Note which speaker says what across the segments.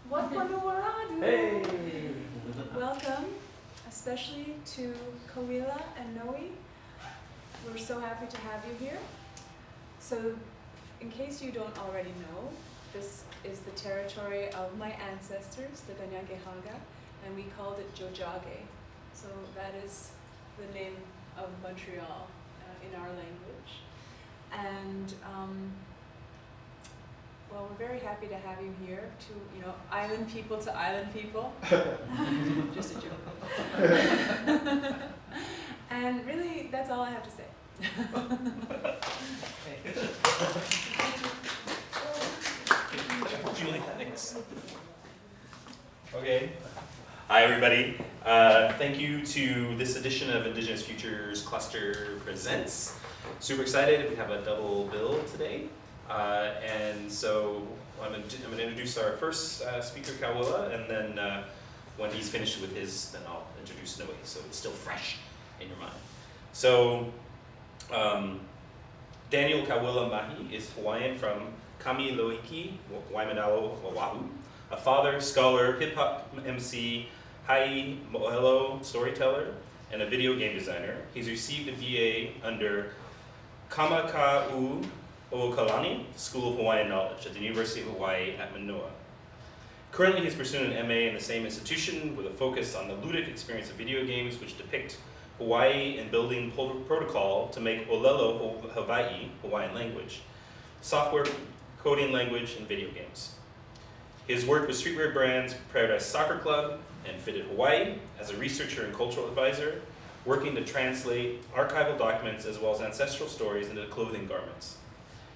Speaker 1: Hey!
Speaker 2: Welcome, especially to Kauwila and Noe. We're so happy to have you here. So, in case you don't already know, this is the territory of my ancestors, the Ganyagehaga, and we called it Jojage. So that is the name of Montreal in our language. And well, we're very happy to have you here to, island people to island people. Just a joke. And really, that's all I have to say.
Speaker 1: Julie, thanks. Okay. Hi, everybody. Thank you to this edition of Indigenous Futures Cluster Presents. Super excited. We have a double bill today. And so I'm going to introduce our first speaker, Kauwila, and then when he's finished with his, then I'll introduce Noe, so it's still fresh in your mind. So Daniel Kauwila Mahi is Hawaiian from Kamiloiki, Waimanalo, Oahu. A father, scholar, hip-hop MC, hai mo'elo storyteller, and a video game designer. He's received a BA under Kamakakūokalani School of Hawaiian Knowledge at the University of Hawaii at Mānoa. Currently, he's pursuing an MA in the same institution with a focus on the ludic experience of video games which depict Hawaii and building protocol to make Olelo Hawaii, Hawaiian language, software, coding language, and video games. His work with streetwear brands Paradise Soccer Club and Fitted Hawaii as a researcher and cultural advisor, working to translate archival documents as well as ancestral stories into clothing garments.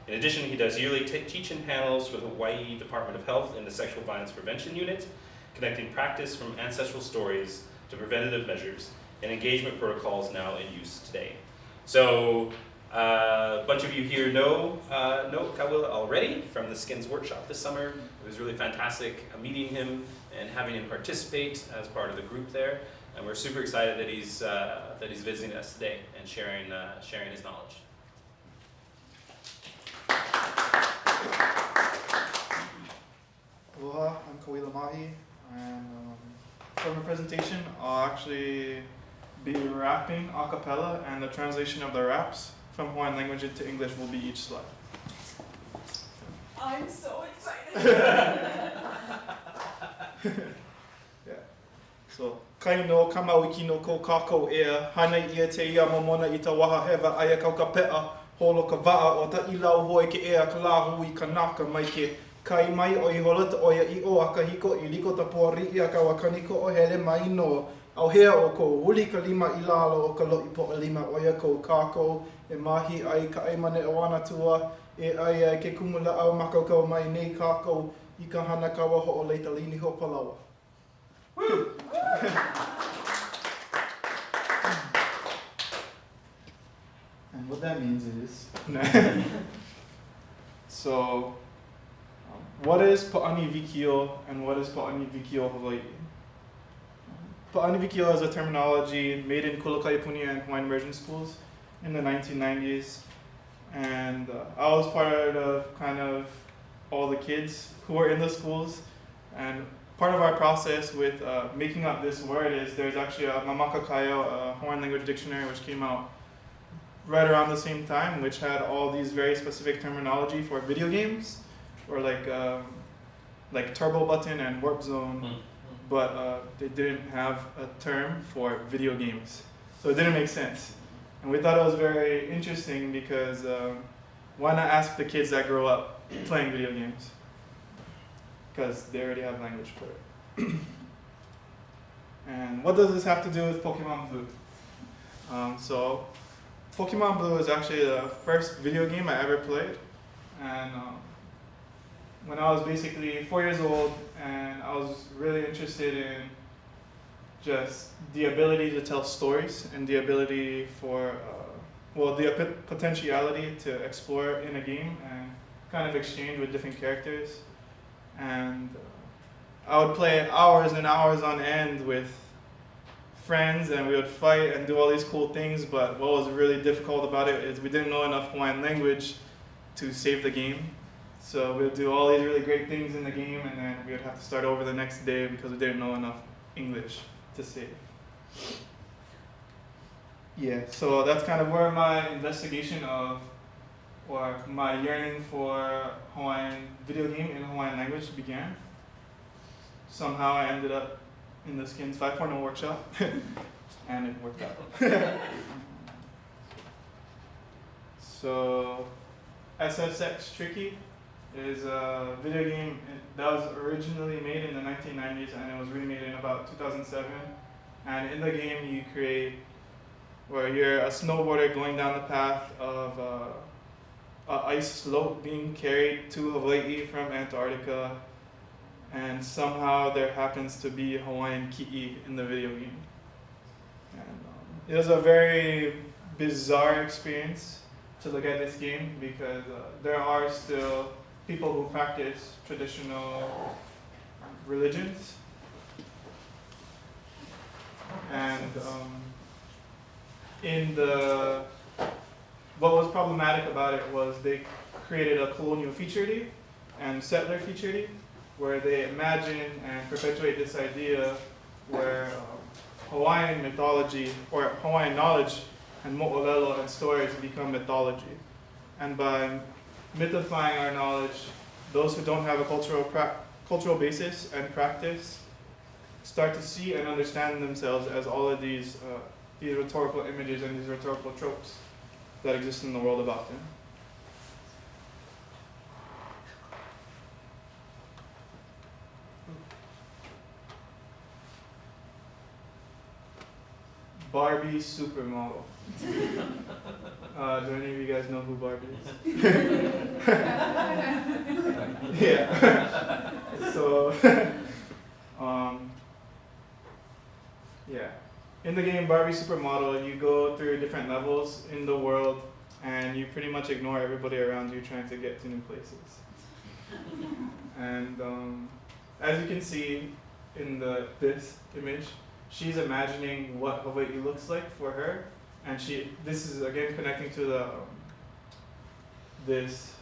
Speaker 1: In addition, he does yearly teach-in panels with the Hawaii Department of Health in the Sexual Violence Prevention Unit, connecting practice from ancestral stories to preventative measures and engagement protocols now in use today. So, a bunch of you here know Kauwila already from the Skins workshop this summer. It was really fantastic meeting him and having him participate as part of the group there. And we're super excited that he's visiting us today and sharing his knowledge.
Speaker 3: Aloha, I'm Kauwila Mahi, and for my presentation, I'll actually be rapping a cappella, and the translation of the raps from Hawaiian language into English will be each slide.
Speaker 2: I'm so excited.
Speaker 3: Yeah. So, kai no kamawiki no ko kako ea, hanai ia te ia momona I ta waha hewa aia kau ka pea, holo ka waa o ta ilau hoi ke ea ka lahu I kanaka mai ke kai mai o I holata o ia I o aka hiko I liko ta pōri I aka wakaniko o hele mai no. Au hea o ko huli ka lima I lalo o ka loi po lima o ia ko kako e mahi ai ka aimane o ana tua e ai ai ke kumula au makaukau mai nei kako I ka hana kawa ho o leita lini ho palawa. And what that means is so what is Pa'ani Vikio and what is Pa'ani Vikio Hawaii? Pa'ani Vikio is a terminology made in Kulakaipunia and Hawaiian immersion schools in the 1990s. And I was part of kind of all the kids who were in the schools. And part of our process with making up this word is there's actually a Mamakakāia, a Hawaiian language dictionary, which came out right around the same time, which had all these very specific terminology for video games, or like turbo button and warp zone, but they didn't have a term for video games. So it didn't make sense. And we thought it was very interesting because why not ask the kids that grow up playing video games? Because they already have language for it. And what does this have to do with Pokemon Blue? So Pokemon Blue is actually the first video game I ever played. And when I was basically 4 years old, and I was really interested in just the ability to tell stories and the ability for, the potentiality to explore in a game and kind of exchange with different characters. And I would play hours and hours on end with friends, and we would fight and do all these cool things, but what was really difficult about it is we didn't know enough Hawaiian language to save the game. So we'd do all these really great things in the game, and then we would have to start over the next day because we didn't know enough English to save. Yeah, so that's kind of where my investigation of, or my yearning for Hawaiian video game in Hawaiian language began. Somehow I ended up in the Skins 5.0 workshop, and it worked out. So, SSX Tricky is a video game that was originally made in the 1990s, and it was remade in about 2007. And in the game, you create, where you're a snowboarder going down the path of an ice slope being carried to Hawaii from Antarctica, and somehow there happens to be Hawaiian ki'i in the video game. And it was a very bizarre experience to look at this game because there are still people who practice traditional religions. And what was problematic about it was they created a colonial featurely and settler featurely, where they imagine and perpetuate this idea where Hawaiian mythology or Hawaiian knowledge and mo'olelo and stories become mythology. And by mythifying our knowledge, those who don't have a cultural basis and practice start to see and understand themselves as all of these rhetorical images and these rhetorical tropes that exist in the world about them. Barbie supermodel. Do any of you guys know who Barbie is? Yeah. So, yeah. In the game Barbie Supermodel, you go through different levels in the world, and you pretty much ignore everybody around you trying to get to new places. And as you can see in this image, she's imagining what Hawaii looks like for her, and this is again connecting to this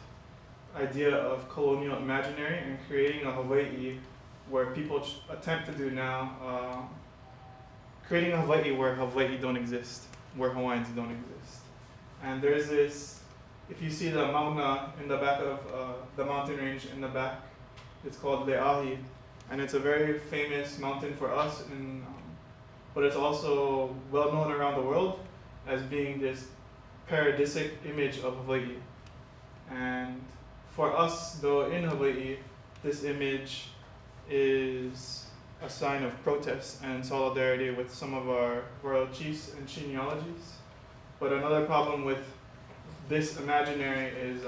Speaker 3: idea of colonial imaginary and creating a Hawaii where people attempt to do now, creating a Hawaii where Hawaii don't exist, where Hawaiians don't exist. And there's this, if you see the Mauna in the back of the mountain range in the back, it's called Le'ahi, and it's a very famous mountain for us, but it's also well known around the world as being this paradisic image of Hawaii. And for us, though, in Hawaii, this image is a sign of protest and solidarity with some of our royal chiefs and genealogies. But another problem with this imaginary is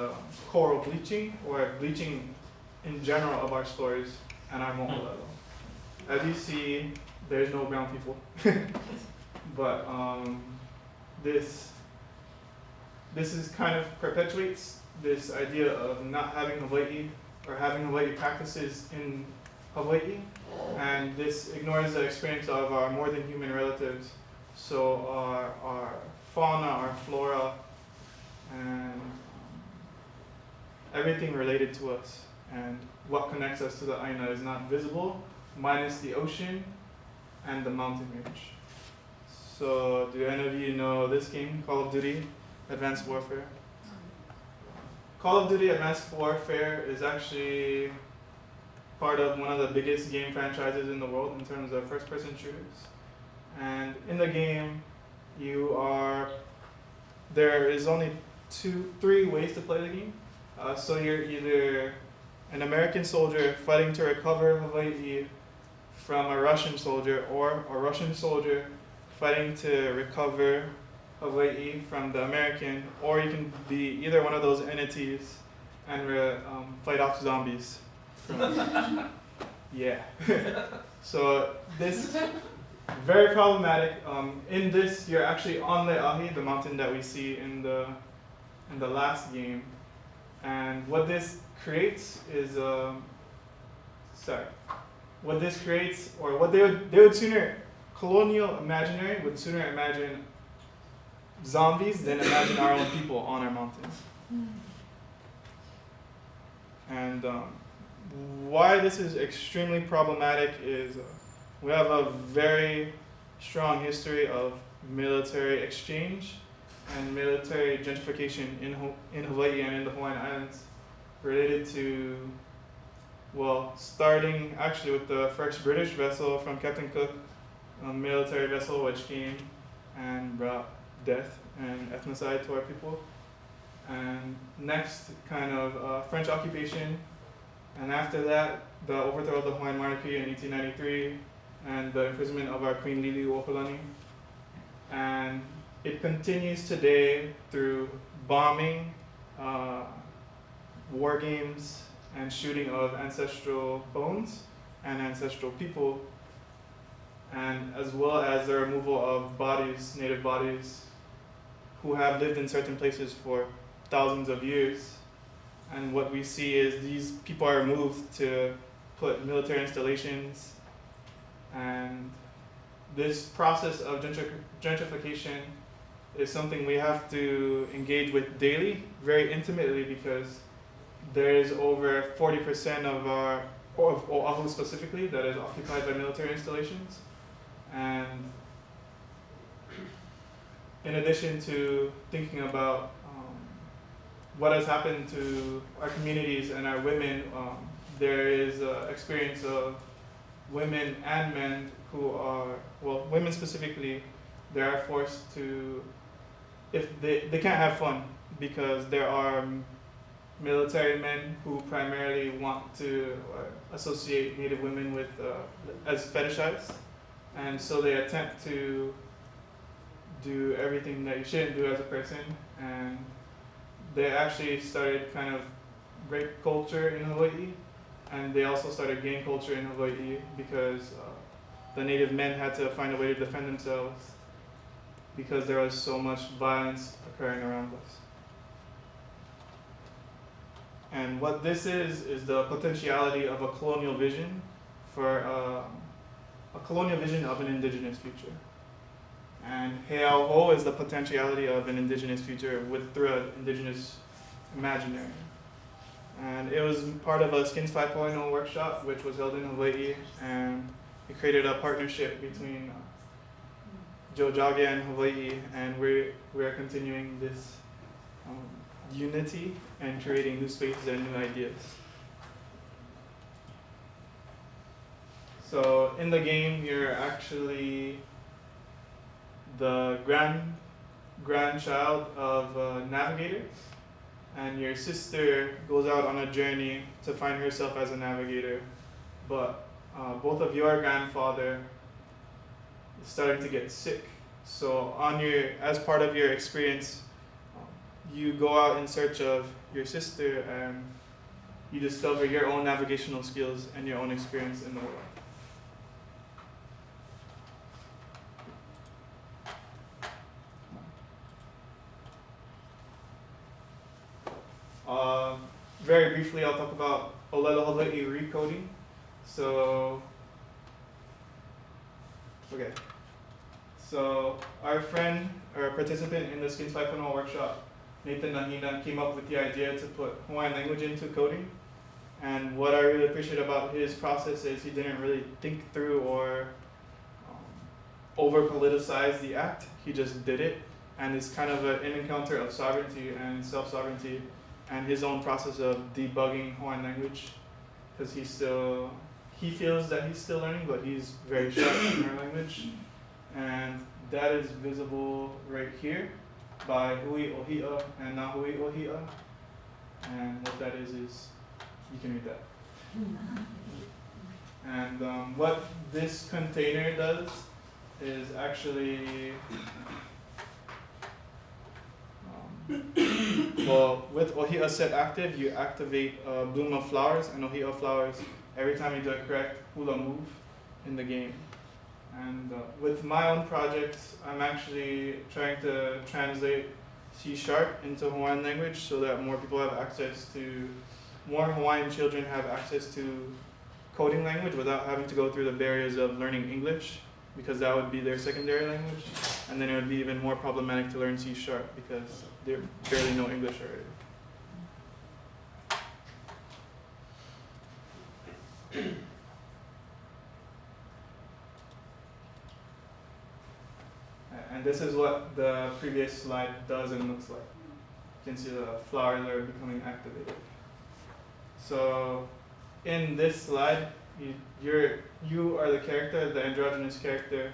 Speaker 3: coral bleaching, or bleaching in general of our stories and our mo'olelo. As you see, there's no brown people. But this is kind of perpetuates this idea of not having Hawaii, or having Hawaii practices in Hawaii, and this ignores the experience of our more than human relatives. So our fauna, our flora, and everything related to us, and what connects us to the Aina is not visible, minus the ocean and the mountain range. So do any of you know this game, Call of Duty Advanced Warfare? Call of Duty Advanced Warfare is actually part of one of the biggest game franchises in the world in terms of first-person shooters. And in the game, there is only 3 ways to play the game. So you're either an American soldier fighting to recover Hawaii from a Russian soldier, or a Russian soldier fighting to recover Hawaii from the American, or you can be either one of those entities and fight off zombies. Yeah. So this very problematic. In this, you're actually on Le'ahi, the mountain that we see in the last game, and what this creates is what this creates, or what they would sooner, colonial imaginary would sooner imagine zombies than imagine our own people on our mountains. And why this is extremely problematic is we have a very strong history of military exchange and military gentrification in Hawaii and in the Hawaiian Islands related to, well, starting actually with the first British vessel from Captain Cook, a military vessel which came and brought death and ethnocide to our people. And next, kind of French occupation, and after that, the overthrow of the Hawaiian monarchy in 1893, and the imprisonment of our Queen Kamakakūokalani. And it continues today through bombing, war games, and shooting of ancestral bones and ancestral people, and as well as the removal of bodies, native bodies, who have lived in certain places for thousands of years. And what we see is these people are moved to put military installations, and this process of gentrification is something we have to engage with daily, very intimately, because there is over 40% of Oahu specifically that is occupied by military installations. And in addition to thinking about what has happened to our communities and our women, there is an experience of women and men who are, well, women specifically, they are forced to, if they can't have fun because there are military men who primarily want to associate Native women with as fetishized, and so they attempt to do everything that you shouldn't do as a person. And they actually started kind of rape culture in Hawaii, and they also started gang culture in Hawaii because the Native men had to find a way to defend themselves because there was so much violence occurring around us. And what this is the potentiality of a colonial vision for a colonial vision of an indigenous future. And Heauho is the potentiality of an indigenous future through an indigenous imaginary. And it was part of a Skins 5.0 workshop, which was held in Hawaii, and it created a partnership between Jojage and Hawaii, and we are continuing this unity and creating new spaces and new ideas. So in the game, you're actually the grandchild of a navigator, and your sister goes out on a journey to find herself as a navigator, but both of your grandfather is starting to get sick. So as part of your experience, you go out in search of your sister, and you discover your own navigational skills and your own experience in the world. Very briefly, I'll talk about Olelo Hawaii recoding. So our friend or participant in the Skins 5.0 workshop, Nathan Nahina, came up with the idea to put Hawaiian language into coding. And what I really appreciate about his process is he didn't really think through or over-politicize the act. He just did it. And it's kind of an encounter of sovereignty and self-sovereignty and his own process of debugging Hawaiian language, because he feels that he's still learning, but he's very sharp in our language. And that is visible right here by Hui Ohia and Nahui Ohia. And what that is you can read that. And what this container does is actually, well, with Ohia set active, you activate a bloom of flowers and Ohia flowers every time you do a correct hula move in the game. And with my own projects, I'm actually trying to translate C# into Hawaiian language so that more people have access to, more Hawaiian children have access to coding language without having to go through the barriers of learning English, because that would be their secondary language. And then it would be even more problematic to learn C# because they barely know English already. And this is what the previous slide does and looks like. You can see the flowers are becoming activated. So in this slide, you are the character, the androgynous character.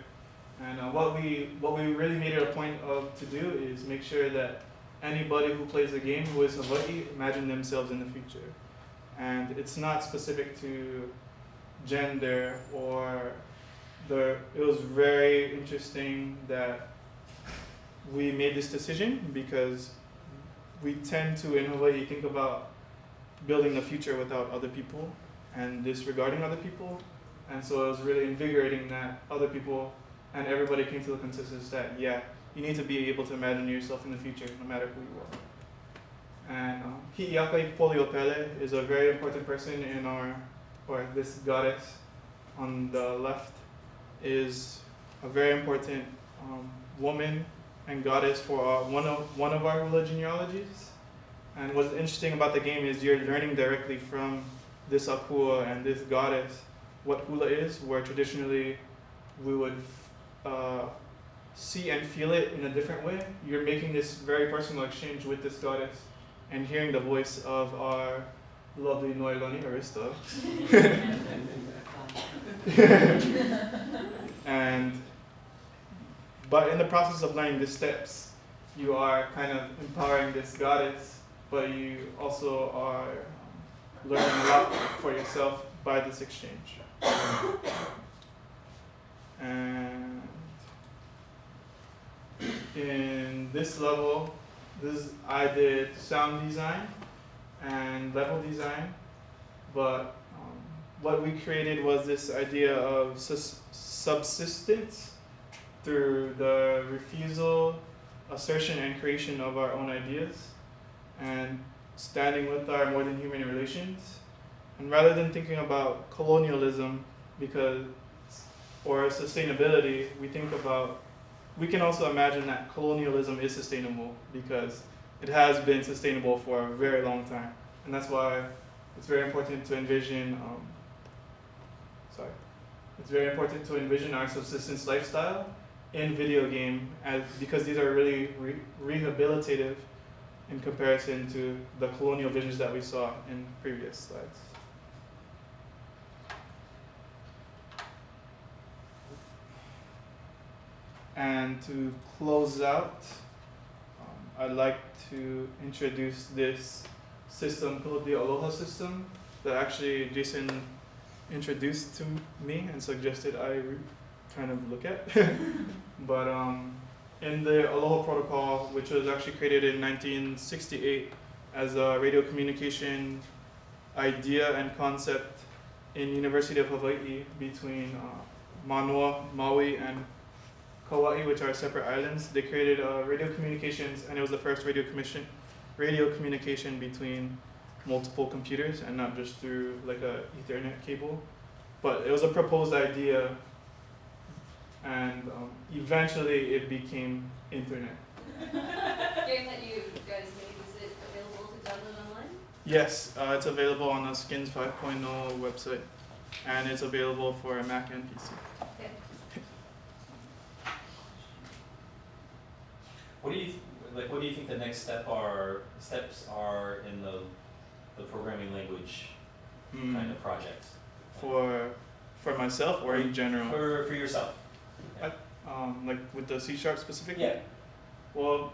Speaker 3: And what we really made it a point of to do is make sure that anybody who plays the game who is Hawaii imagine themselves in the future. And it's not specific to gender or it was very interesting that we made this decision because we tend to in Hawaii think about building the future without other people and disregarding other people. And so it was really invigorating that other people and everybody came to the consensus that, yeah, you need to be able to imagine yourself in the future, no matter who you are. And Hi'iakai Poliopele is a very important person in this goddess on the left is a very important woman and goddess for one of our hula genealogies. And what's interesting about the game is you're learning directly from this akua and this goddess what hula is, where traditionally we would see and feel it in a different way. You're making this very personal exchange with this goddess and hearing the voice of our lovely Noelani Arista. But in the process of learning the steps, you are kind of empowering this goddess, but you also are learning a lot for yourself by this exchange. And in this level, I did sound design and level design, but what we created was this idea of subsistence through the refusal, assertion, and creation of our own ideas, and standing with our more than human relations. And rather than thinking about colonialism or sustainability, we can also imagine that colonialism is sustainable because it has been sustainable for a very long time. And that's why it's very important to envision our subsistence lifestyle in video game because these are really rehabilitative in comparison to the colonial visions that we saw in previous slides. And to close out, I'd like to introduce this system called the Aloha system that actually Jason introduced to me and suggested I kind of look at. But in the Aloha protocol, which was actually created in 1968 as a radio communication idea and concept in University of Hawaii between Mānoa, Maui, and Kauai, which are separate islands. They created radio communications, and it was the first radio communication between multiple computers and not just through like a Ethernet cable. But it was a proposed idea, and eventually it became internet.
Speaker 4: Game that you guys made, is it available to download online?
Speaker 3: Yes, it's available on the Skins 5.0 website, and it's available for Mac and PC.
Speaker 4: Okay.
Speaker 1: What do you think the next steps are in the programming language kind of projects?
Speaker 3: For myself or in general?
Speaker 1: For yourself.
Speaker 3: Like with the C# specifically?
Speaker 1: Yeah.
Speaker 3: Well,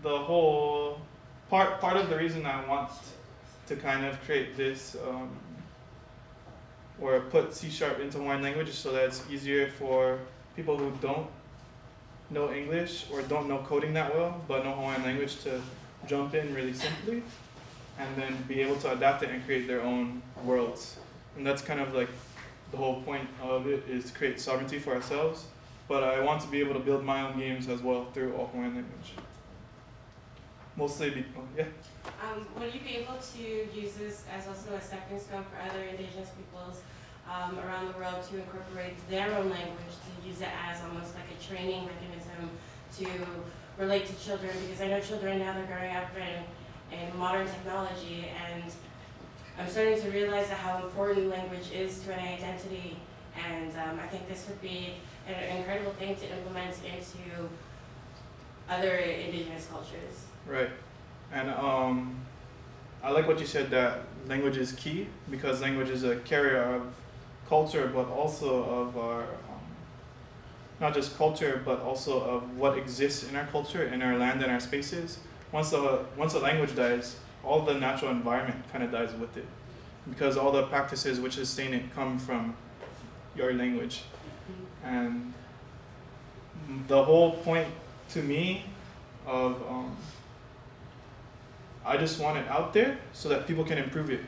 Speaker 3: the whole part of the reason I want to kind of create this or put C# into Hawaiian language is so that it's easier for people who don't know English or don't know coding that well, but know Hawaiian language to jump in really simply and then be able to adapt it and create their own worlds. And that's kind of like the whole point of it, is to create sovereignty for ourselves. But I want to be able to build my own games as well through all Hawaiian language. Mostly, yeah.
Speaker 5: Would you be able to use this as also a stepping stone for other indigenous peoples around the world to incorporate their own language, to use it as almost like a training mechanism to relate to children? Because I know children now, they're growing up in modern technology, and I'm starting to realize that how important language is to an identity, and I think this would be an incredible thing to implement into other indigenous cultures.
Speaker 3: Right. And I like what you said, that language is key, because language is a carrier of culture, but also of our, not just culture, but also of what exists in our culture, in our land and our spaces. Once a language dies, all the natural environment kind of dies with it, because all the practices which sustain it come from your language. And the whole point to me of I just want it out there so that people can improve it,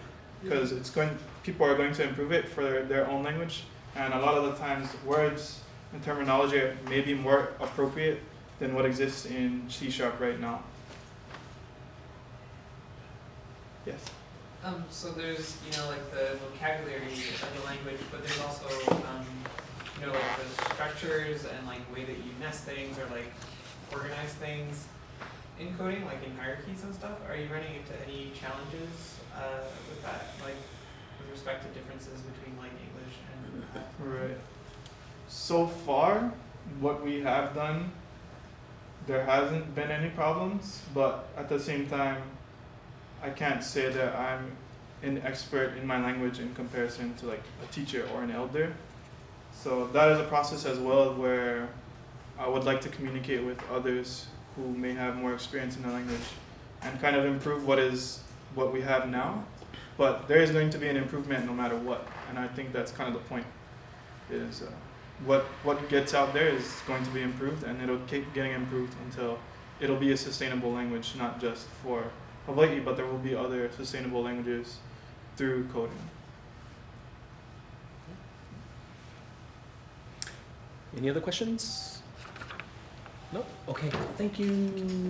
Speaker 3: because people are going to improve it for their own language, and a lot of the times words and terminology may be more appropriate than what exists in C# right now. Yes.
Speaker 6: So there's, like the vocabulary of the language, but there's also, like the structures and like way that you nest things or like organize things in coding, like in hierarchies and stuff. Are you running into any challenges with that, like with respect to differences between like English and
Speaker 3: Right. So far, what we have done, there hasn't been any problems, but at the same time, I can't say that I'm an expert in my language in comparison to like a teacher or an elder. So that is a process as well, where I would like to communicate with others who may have more experience in the language and kind of improve what we have now. But there is going to be an improvement no matter what, and I think that's kind of the point, is what gets out there is going to be improved, and it'll keep getting improved until it'll be a sustainable language, not just for Hawaii, but there will be other sustainable languages through coding.
Speaker 7: Any other questions? No? Okay, thank you.